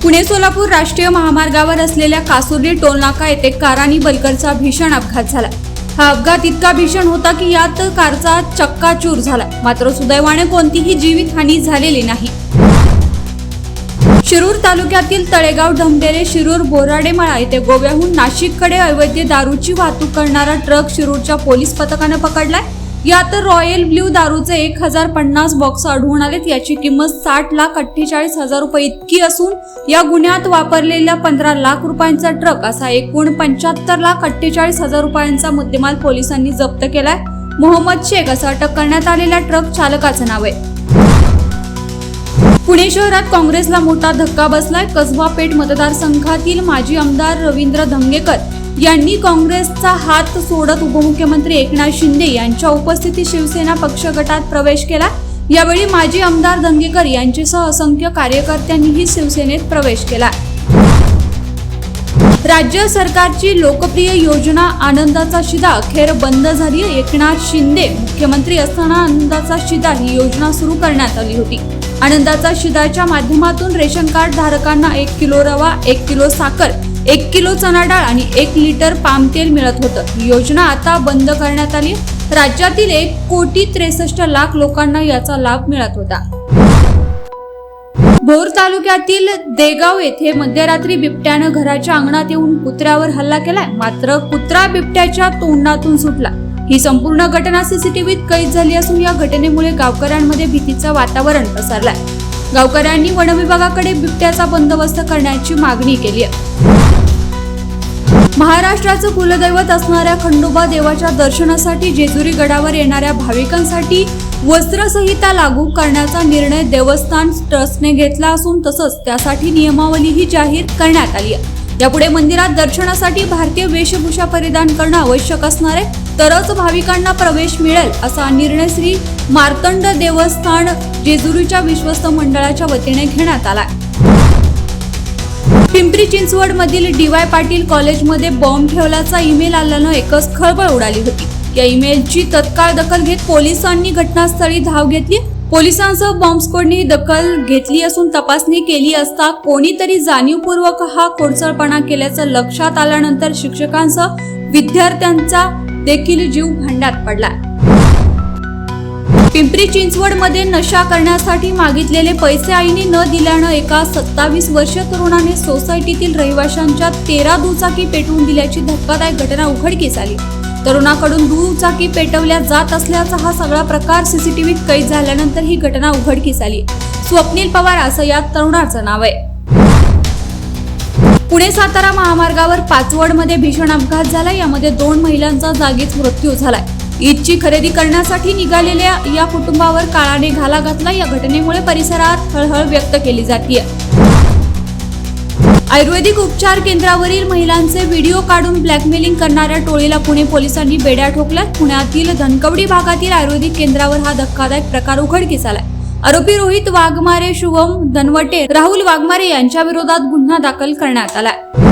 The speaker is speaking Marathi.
पुणे सोलापूर राष्ट्रीय महामार्गावर असलेल्या कासुर्डी टोलनाका येथे कार आणि बलकरचा भीषण अपघात झाला। हा अपघात इतका भीषण होता की यात कारचा चक्काचूर झाला, मात्र सुदैवाने कोणतीही जीवितहानी झालेली नाही। शिरूर तालुक्यातील तळेगाव ढमढेरे शिरूर बोराडेमळा येथे गोव्याहून नाशिककडे अवैध दारूची वाहतूक करणारा ट्रक शिरूरच्या पोलीस पथकाने पकडलाय। यात रॉयल ब्ल्यू दारूचे 1050 बॉक्स आढळून आलेत। याची किंमत 60,48,000 रुपये इतकी असून या गुन्ह्यात वापरलेल्या 15 लाख रुपयांचा ट्रक असा एकूण 75,48,000 रुपयांचा मुद्देमाल पोलिसांनी जप्त केलाय। मोहम्मद शेख असा अटक करण्यात आलेल्या ट्रक चालकाचे नाव आहे। पुणे शहरात काँग्रेसला मोठा धक्का बसलाय। कसबा पेठ मतदारसंघातील माजी आमदार रवींद्र धंगेकर यांनी काँग्रेसचा हात सोडत उपमुख्यमंत्री एकनाथ शिंदे यांच्या उपस्थितीत शिवसेना पक्ष गटात प्रवेश केला। यावेळी माजी आमदार धंगेकर यांच्यासह असंख्य कार्यकर्त्यांनीही शिवसेनेत प्रवेश केला। राज्य सरकारची लोकप्रिय योजना आनंदाचा शिधा अखेर बंद झाली। एकनाथ शिंदे मुख्यमंत्री असताना आनंदाचा शिधा ही योजना सुरू करण्यात आली होती। आनंदाचा शिधाच्या माध्यमातून रेशन कार्ड धारकांना 1 किलो रवा, 1 किलो साखर, 1 किलो चणा डाळ आणि 1 लिटर पाम तेल मिळत होतं। ही योजना आता बंद करण्यात आली। राज्यातील 1,63,00,000 लोकांना याचा लाभ मिळत होता। भोर तालुक्यातील देगाव येथे मध्यरात्री बिबट्यानं घराच्या अंगणात येऊन कुत्र्यावर हल्ला केलाय, मात्र कुत्रा बिबट्याच्या तोंडातून सुटला। ही संपूर्ण घटना सीसीटीव्हीत कैद झाली असून या घटनेमुळे गावकऱ्यांमध्ये भीतीचं वातावरण पसरलंय। गावकऱ्यांनी वनविभागाकडे बिबट्याचा बंदोबस्त करण्याची मागणी केली आहे। महाराष्ट्राचं कुलदैवत असणाऱ्या खंडोबा देवाच्या दर्शनासाठी जेजुरी गडावर येणाऱ्या भाविकांसाठी वस्त्रसंहिता लागू करण्याचा निर्णय देवस्थान ट्रस्टने घेतला असून तसंच त्यासाठी नियमावलीही जाहीर करण्यात आली आहे। यापुढे मंदिरात दर्शनासाठी भारतीय वेशभूषा परिधान करणं आवश्यक असणार आहे, तरच भाविकांना प्रवेश मिळेल असा निर्णय श्री मार्तंड देवस्थान जेजुरीच्या विश्वस्त मंडळाच्या वतीने घेण्यात आला। पिंपरी चिंचवड मधील डी.वाय. पाटील कॉलेजमध्ये बॉम्ब ठेवल्याचा ईमेल आल्यानं एकच खळबळ उडाली होती। या ईमेलची तत्काळ दखल घेत पोलिसांनी घटनास्थळी धाव घेतली। पोलिसांसह बॉम्ब स्क्वॉडने दखल घेतली असून तपासणी केली असता कोणीतरी जाणीवपूर्वक हा खोडसाळपणा केल्याचं लक्षात आल्यानंतर शिक्षकांसह विद्यार्थ्यांचा देखील जीव भांड्यात पडला। पिंपरी चिंचवड मध्ये नशा करण्यासाठी मागितलेले पैसे आईने न दिल्यानं एका 27 वर्षीय तरुणाने सोसायटीतील रहिवाशांच्या 13 दुचाकी पेटवून दिल्याची धक्कादायक घटना उघडकीस आली। तरुणाकडून दुचाकी पेटवल्या जात असल्याचा हा सगळा प्रकार सीसीटीव्हीत कैद झाल्यानंतर ही घटना उघडकीस आली। स्वप्नील पवार असं या तरुणाचं नाव आहे। पुणे सातारा महामार्गावर पाचवडमध्ये भीषण अपघात झाला। यामध्ये 2 महिलांचा जागीच मृत्यू झालाय। ईदची खरेदी करण्यासाठी निघालेल्या या कुटुंबावर काळाने घाला घातला। या घटनेमुळे परिसरात हळहळ व्यक्त केली जाते। आयुर्वेदिक उपचार केंद्रावरील महिलांचे व्हिडिओ काढून ब्लॅकमेलिंग करणाऱ्या टोळीला पुणे पोलिसांनी बेड्या ठोकल्यात। पुण्यातील धनकवडी भागातील आयुर्वेदिक केंद्रावर हा धक्कादायक प्रकार उघडकीस आलाय। आरोपी रोहित वाघमारे, शुभम धनवटे, राहुल वाघमारे यांच्या विरोधात गुन्हा दाखल करण्यात आलाय।